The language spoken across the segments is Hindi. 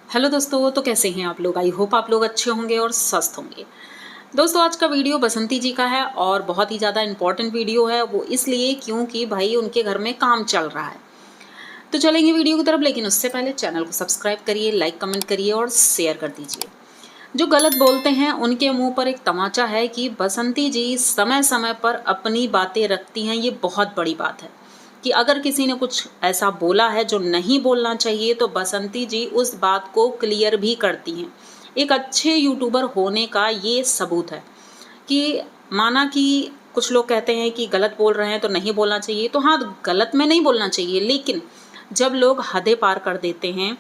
हेलो दोस्तों, तो कैसे हैं आप लोग। आई होप आप लोग अच्छे होंगे और स्वस्थ होंगे। दोस्तों, आज का वीडियो बसंती जी का है और बहुत ही ज़्यादा इम्पोर्टेंट वीडियो है। वो इसलिए क्योंकि भाई उनके घर में काम चल रहा है। तो चलेंगे वीडियो की तरफ, लेकिन उससे पहले चैनल को सब्सक्राइब करिए, लाइक कमेंट करिए और शेयर कर दीजिए। जो गलत बोलते हैं उनके मुंह पर एक तमाचा है कि बसंती जी समय समय पर अपनी बातें रखती हैं। ये बहुत बड़ी बात है कि अगर किसी ने कुछ ऐसा बोला है जो नहीं बोलना चाहिए तो बसंती जी उस बात को क्लियर भी करती हैं। एक अच्छे यूट्यूबर होने का ये सबूत है कि माना कि कुछ लोग कहते हैं कि गलत बोल रहे हैं तो नहीं बोलना चाहिए, तो हाँ, गलत में नहीं बोलना चाहिए, लेकिन जब लोग हदें पार कर देते हैं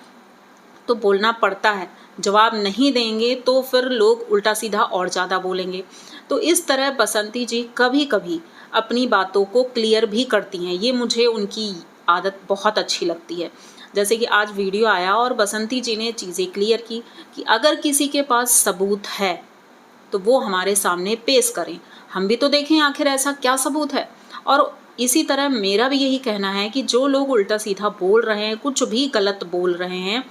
तो बोलना पड़ता है। जवाब नहीं देंगे तो फिर लोग उल्टा सीधा और ज़्यादा बोलेंगे। तो इस तरह बसंती जी कभी कभी अपनी बातों को क्लियर भी करती हैं। ये मुझे उनकी आदत बहुत अच्छी लगती है। जैसे कि आज वीडियो आया और बसंती जी ने चीज़ें क्लियर की कि अगर किसी के पास सबूत है तो वो हमारे सामने पेश करें, हम भी तो देखें आखिर ऐसा क्या सबूत है। और इसी तरह मेरा भी यही कहना है कि जो लोग उल्टा सीधा बोल रहे हैं, कुछ भी गलत बोल रहे हैं,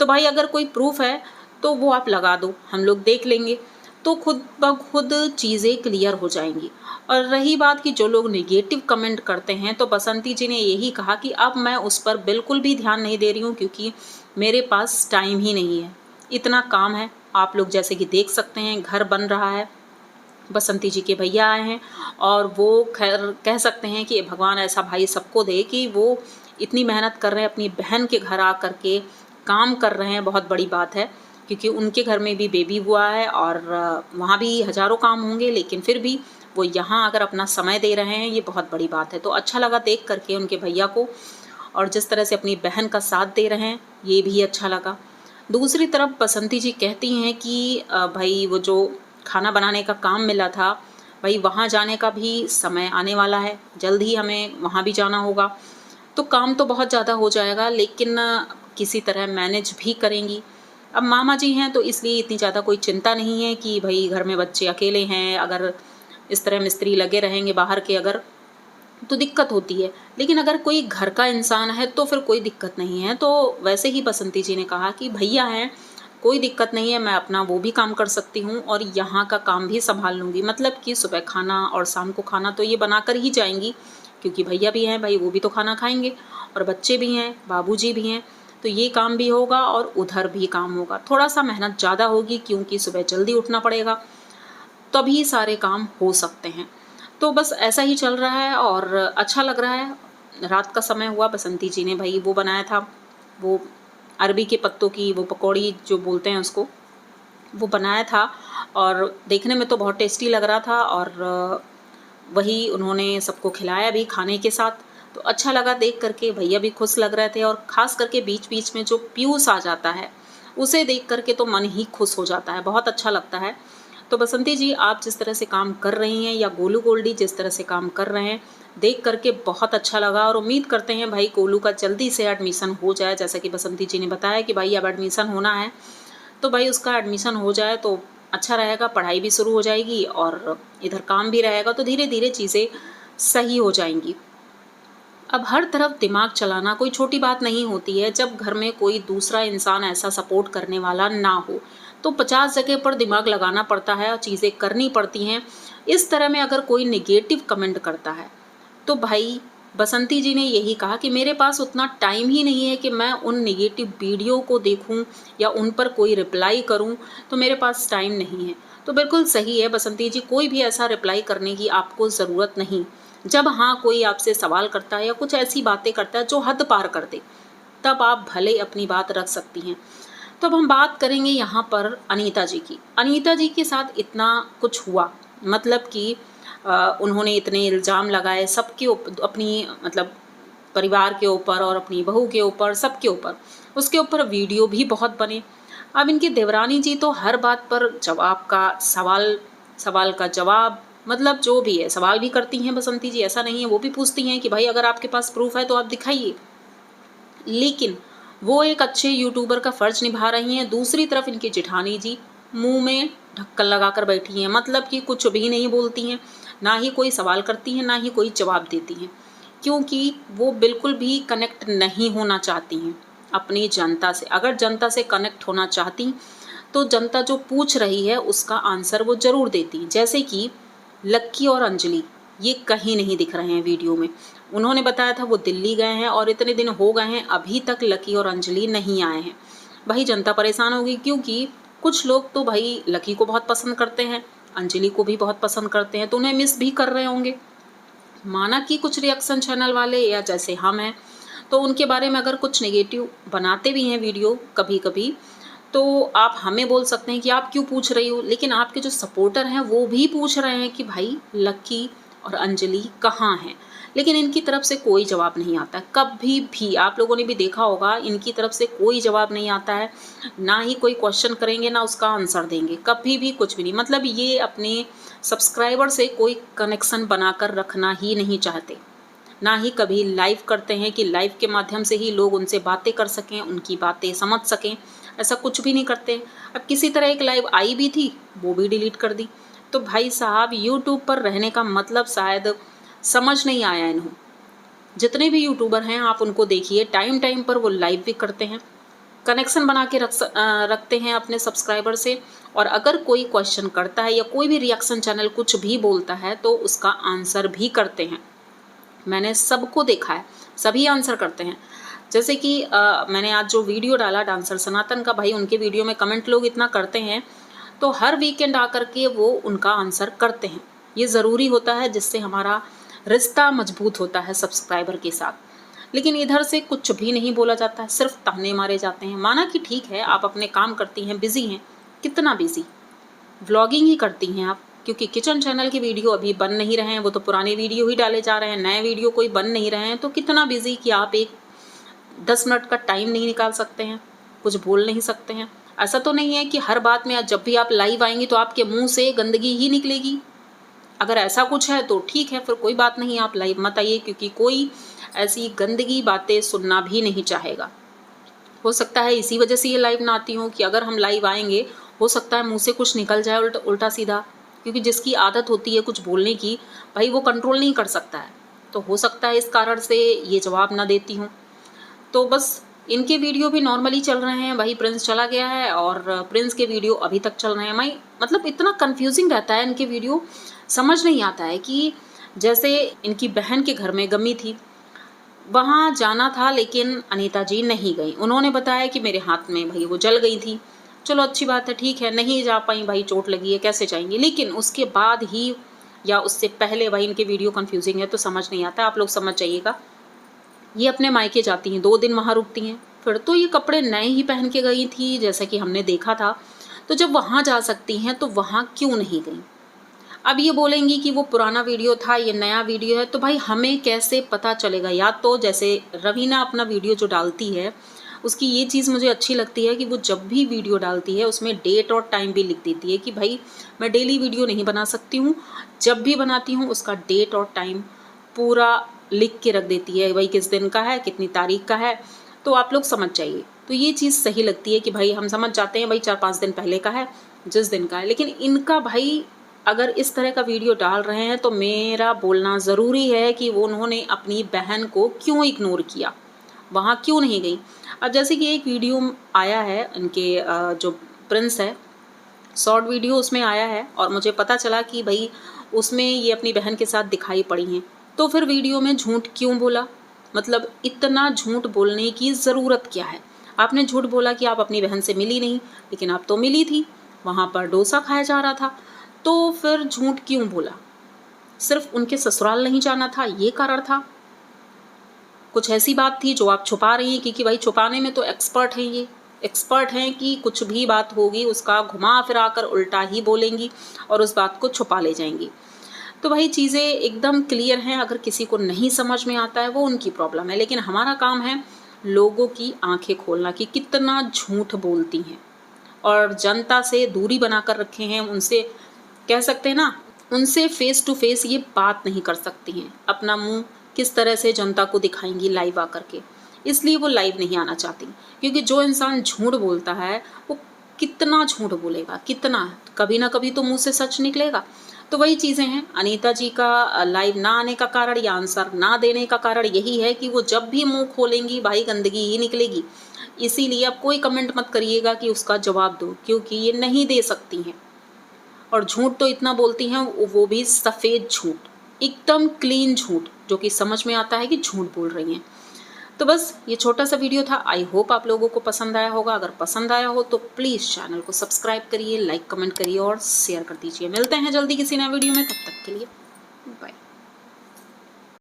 तो भाई अगर कोई प्रूफ है तो वो आप लगा दो, हम लोग देख लेंगे, तो खुद ब खुद चीज़ें क्लियर हो जाएंगी। और रही बात कि जो लोग नेगेटिव कमेंट करते हैं, तो बसंती जी ने यही कहा कि अब मैं उस पर बिल्कुल भी ध्यान नहीं दे रही हूँ, क्योंकि मेरे पास टाइम ही नहीं है, इतना काम है। आप लोग जैसे कि देख सकते हैं, घर बन रहा है, बसंती जी के भैया आए हैं और वो खैर कह सकते हैं कि भगवान ऐसा भाई सबको दे कि वो इतनी मेहनत कर रहे हैं, अपनी बहन के घर आ कर के काम कर रहे हैं। बहुत बड़ी बात है, क्योंकि उनके घर में भी बेबी हुआ है और वहाँ भी हज़ारों काम होंगे, लेकिन फिर भी वो यहाँ अगर अपना समय दे रहे हैं, ये बहुत बड़ी बात है। तो अच्छा लगा देख करके उनके भैया को, और जिस तरह से अपनी बहन का साथ दे रहे हैं ये भी अच्छा लगा। दूसरी तरफ बसंती जी कहती हैं कि भाई वो जो खाना बनाने का काम मिला था, भाई वहाँ जाने का भी समय आने वाला है, जल्द ही हमें वहाँ भी जाना होगा। तो काम तो बहुत ज़्यादा हो जाएगा, लेकिन किसी तरह मैनेज भी करेंगी। अब मामा जी हैं तो इसलिए इतनी ज़्यादा कोई चिंता नहीं है कि भाई घर में बच्चे अकेले हैं, अगर इस तरह मिस्त्री लगे रहेंगे बाहर के अगर, तो दिक्कत होती है। लेकिन अगर कोई घर का इंसान है तो फिर कोई दिक्कत नहीं है। तो वैसे ही बसंती जी ने कहा कि भैया हैं, कोई दिक्कत नहीं है, मैं अपना वो भी काम कर सकती हूँ और यहाँ का काम भी संभाल लूँगी। मतलब कि सुबह खाना और शाम को खाना तो ये बना कर ही जाएंगी, क्योंकि भैया भी हैं, भाई वो भी तो खाना खाएंगे, और बच्चे भी हैं, बाबूजी भी हैं। तो ये काम भी होगा और उधर भी काम होगा। थोड़ा सा मेहनत ज़्यादा होगी, क्योंकि सुबह जल्दी उठना पड़ेगा, तभी सारे काम हो सकते हैं। तो बस ऐसा ही चल रहा है और अच्छा लग रहा है। रात का समय हुआ, बसंती जी ने भाई वो बनाया था, वो अरबी के पत्तों की वो पकौड़ी जो बोलते हैं उसको, वो बनाया था और देखने में तो बहुत टेस्टी लग रहा था। और वही उन्होंने सबको खिलाया भी खाने के साथ। तो अच्छा लगा देख करके, भैया भी खुश लग रहे थे, और ख़ास करके बीच बीच में जो पीयूष आ जाता है उसे देख करके तो मन ही खुश हो जाता है, बहुत अच्छा लगता है। तो बसंती जी, आप जिस तरह से काम कर रही हैं, या गोलू गोल्डी जिस तरह से काम कर रहे हैं, देख करके बहुत अच्छा लगा। और उम्मीद करते हैं भाई गोलू का जल्दी से एडमिशन हो जाए। जैसा कि बसंती जी ने बताया कि भाई अब एडमिशन होना है, तो भाई उसका एडमिशन हो जाए तो अच्छा रहेगा, पढ़ाई भी शुरू हो जाएगी और इधर काम भी रहेगा, तो धीरे धीरे चीज़ें सही हो जाएंगी। अब हर तरफ दिमाग चलाना कोई छोटी बात नहीं होती है। जब घर में कोई दूसरा इंसान ऐसा सपोर्ट करने वाला ना हो, तो 50 जगह पर दिमाग लगाना पड़ता है और चीज़ें करनी पड़ती हैं। इस तरह में अगर कोई नेगेटिव कमेंट करता है, तो भाई बसंती जी ने यही कहा कि मेरे पास उतना टाइम ही नहीं है कि मैं उन नेगेटिव वीडियो को देखूं या उन पर कोई रिप्लाई करूं, तो मेरे पास टाइम नहीं है। तो बिल्कुल सही है बसंती जी, कोई भी ऐसा रिप्लाई करने की आपको ज़रूरत नहीं। जब हाँ कोई आपसे सवाल करता है या कुछ ऐसी बातें करता है जो हद पार कर दे, तब आप भले अपनी बात रख सकती हैं। तो अब हम बात करेंगे यहाँ पर अनीता जी की। अनीता जी के साथ इतना कुछ हुआ, मतलब कि उन्होंने इतने इल्ज़ाम लगाए सबके अपनी मतलब परिवार के ऊपर और अपनी बहू के ऊपर, सबके ऊपर, उसके ऊपर वीडियो भी बहुत बने। अब इनकी देवरानी जी तो हर बात पर जवाब का सवाल, सवाल का जवाब, मतलब जो भी है सवाल भी करती हैं बसंती जी, ऐसा नहीं है। वो भी पूछती हैं कि भाई अगर आपके पास प्रूफ है तो आप दिखाइए। लेकिन वो एक अच्छे यूट्यूबर का फ़र्ज निभा रही हैं। दूसरी तरफ इनकी जेठानी जी मुंह में ढक्कन लगाकर बैठी हैं, मतलब कि कुछ भी नहीं बोलती हैं, ना ही कोई सवाल करती हैं, ना ही कोई जवाब देती हैं, क्योंकि वो बिल्कुल भी कनेक्ट नहीं होना चाहती हैं। अपनी जनता से। अगर जनता से कनेक्ट होना चाहती तो जनता जो पूछ रही है उसका आंसर वो ज़रूर देती। जैसे कि लक्की और अंजलि ये कहीं नहीं दिख रहे हैं वीडियो में। उन्होंने बताया था वो दिल्ली गए हैं और इतने दिन हो गए हैं, अभी तक लक्की और अंजलि नहीं आए हैं। भाई जनता परेशान होगी, क्योंकि कुछ लोग तो भाई लक्की को बहुत पसंद करते हैं, अंजलि को भी बहुत पसंद करते हैं, तो उन्हें मिस भी कर रहे होंगे। माना कि कुछ रिएक्शन चैनल वाले या जैसे हम हैं तो उनके बारे में अगर कुछ नेगेटिव बनाते भी हैं वीडियो कभी कभी, तो आप हमें बोल सकते हैं कि आप क्यों पूछ रही हो, लेकिन आपके जो सपोर्टर हैं वो भी पूछ रहे हैं कि भाई लक्की और अंजलि कहाँ हैं। लेकिन इनकी तरफ से कोई जवाब नहीं आता है, कभी भी। आप लोगों ने भी देखा होगा, इनकी तरफ से कोई जवाब नहीं आता है, ना ही कोई क्वेश्चन करेंगे ना उसका आंसर देंगे, कभी भी कुछ भी नहीं। मतलब ये अपने सब्सक्राइबर से कोई कनेक्शन बनाकर रखना ही नहीं चाहते, ना ही कभी लाइव करते हैं कि लाइव के माध्यम से ही लोग उनसे बातें कर सकें, उनकी बातें समझ सकें, ऐसा कुछ भी नहीं करते। अब किसी तरह एक लाइव आई भी थी, वो भी डिलीट कर दी। तो भाई साहब यूट्यूब पर रहने का मतलब शायद समझ नहीं आया इन्हों। जितने भी यूट्यूबर हैं आप उनको देखिए, टाइम टाइम पर वो लाइव भी करते हैं, कनेक्शन बना के रखते हैं अपने सब्सक्राइबर से, और अगर कोई क्वेश्चन करता है या कोई भी रिएक्शन चैनल कुछ भी बोलता है तो उसका आंसर भी करते हैं। मैंने सबको देखा है, सभी आंसर करते हैं। जैसे कि मैंने आज जो वीडियो डाला डांसर सनातन का, भाई उनके वीडियो में कमेंट लोग इतना करते हैं, तो हर वीकेंड आकर के वो उनका आंसर करते हैं। ये ज़रूरी होता है, जिससे हमारा रिश्ता मजबूत होता है सब्सक्राइबर के साथ। लेकिन इधर से कुछ भी नहीं बोला जाता है, सिर्फ ताने मारे जाते हैं। माना कि ठीक है आप अपने काम करती हैं, बिज़ी हैं, कितना बिज़ी, व्लॉगिंग ही करती हैं आप, क्योंकि किचन चैनल की वीडियो अभी बन नहीं रहे हैं, वो तो पुराने वीडियो ही डाले जा रहे हैं, नए वीडियो कोई बन नहीं रहे हैं। तो कितना बिज़ी कि आप एक 10 मिनट का टाइम नहीं निकाल सकते हैं, कुछ बोल नहीं सकते हैं। ऐसा तो नहीं है कि हर बात में जब भी आप लाइव आएंगी तो आपके मुंह से गंदगी ही निकलेगी। अगर ऐसा कुछ है तो ठीक है, फिर कोई बात नहीं, आप लाइव मत आइए, क्योंकि कोई ऐसी गंदगी बातें सुनना भी नहीं चाहेगा। हो सकता है इसी वजह से ये लाइव ना आती हूँ कि अगर हम लाइव आएंगे हो सकता है मुंह से कुछ निकल जाए उल्टा सीधा, क्योंकि जिसकी आदत होती है कुछ बोलने की, भाई वो कंट्रोल नहीं कर सकता है। तो हो सकता है इस कारण से ये जवाब ना देती हूँ। तो बस इनके वीडियो भी नॉर्मली चल रहे हैं। भाई प्रिंस चला गया है और प्रिंस के वीडियो अभी तक चल रहे हैं। भाई मतलब इतना कंफ्यूजिंग रहता है इनके वीडियो, समझ नहीं आता है कि जैसे इनकी बहन के घर में गमी थी, वहाँ जाना था लेकिन अनीता जी नहीं गई। उन्होंने बताया कि मेरे हाथ में भाई वो जल गई थी। चलो अच्छी बात है, ठीक है, नहीं जा पाई, भाई चोट लगी है, कैसे जाएंगी। लेकिन उसके बाद ही या उससे पहले भाई इनके वीडियो कंफ्यूजिंग है, तो समझ नहीं आता। आप लोग समझ जाइएगा। ये अपने मायके जाती हैं, 2 दिन वहाँ रुकती हैं, फिर तो ये कपड़े नए ही पहन के गई थी जैसा कि हमने देखा था। तो जब वहाँ जा सकती हैं तो वहाँ क्यों नहीं गई। अब ये बोलेंगी कि वो पुराना वीडियो था, ये नया वीडियो है, तो भाई हमें कैसे पता चलेगा। या तो जैसे रवीना अपना वीडियो जो डालती है, उसकी ये चीज़ मुझे अच्छी लगती है कि वो जब भी वीडियो डालती है उसमें डेट और टाइम भी लिख देती है कि भाई मैं डेली वीडियो नहीं बना सकती हूँ, जब भी बनाती हूँ उसका डेट और टाइम पूरा लिख के रख देती है, भाई किस दिन का है, कितनी तारीख का है। तो आप लोग समझ जाइए। तो ये चीज़ सही लगती है कि भाई हम समझ जाते हैं भाई 4-5 दिन पहले का है, जिस दिन का है। लेकिन इनका भाई अगर इस तरह का वीडियो डाल रहे हैं तो मेरा बोलना ज़रूरी है कि वो उन्होंने अपनी बहन को क्यों इग्नोर किया, वहाँ क्यों नहीं गई। अब जैसे कि एक वीडियो आया है इनके जो प्रिंस है, शॉर्ट वीडियो उसमें आया है और मुझे पता चला कि भाई उसमें ये अपनी बहन के साथ दिखाई पड़ी हैं। तो फिर वीडियो में झूठ क्यों बोला, मतलब इतना झूठ बोलने की ज़रूरत क्या है। आपने झूठ बोला कि आप अपनी बहन से मिली नहीं, लेकिन आप तो मिली थी, वहाँ पर डोसा खाया जा रहा था। तो फिर झूठ क्यों बोला, सिर्फ उनके ससुराल नहीं जाना था ये कारण था, कुछ ऐसी बात थी जो आप छुपा रही हैं। क्योंकि भाई छुपाने में तो एक्सपर्ट हैं, ये एक्सपर्ट हैं कि कुछ भी बात होगी उसका घुमा फिरा कर उल्टा ही बोलेंगी और उस बात को छुपा ले जाएंगी। तो भाई चीज़ें एकदम क्लियर हैं, अगर किसी को नहीं समझ में आता है वो उनकी प्रॉब्लम है, लेकिन हमारा काम है लोगों की आंखें खोलना कि कितना झूठ बोलती हैं और जनता से दूरी बना कर रखे हैं। उनसे कह सकते हैं ना, उनसे फेस टू फेस ये बात नहीं कर सकती हैं, अपना मुंह किस तरह से जनता को दिखाएंगी लाइव आकर के, इसलिए वो लाइव नहीं आना चाहती। क्योंकि जो इंसान झूठ बोलता है वो कितना झूठ बोलेगा, कितना, कभी ना कभी तो मुंह से सच निकलेगा। तो वही चीज़ें हैं। अनीता जी का लाइव ना आने का कारण या आंसर ना देने का कारण यही है कि वो जब भी मुंह खोलेंगी भाई गंदगी ही निकलेगी। इसीलिए आप कोई कमेंट मत करिएगा कि उसका जवाब दो, क्योंकि ये नहीं दे सकती हैं। और झूठ तो इतना बोलती हैं, वो भी सफ़ेद झूठ, एकदम क्लीन झूठ, जो कि समझ में आता है कि झूठ बोल रही हैं। तो बस ये छोटा सा वीडियो था। आई होप आप लोगों को पसंद आया होगा। अगर पसंद आया हो तो प्लीज़ चैनल को सब्सक्राइब करिए, लाइक कमेंट करिए और शेयर कर दीजिए। मिलते हैं जल्दी किसी नए वीडियो में, तब तक के लिए बाय।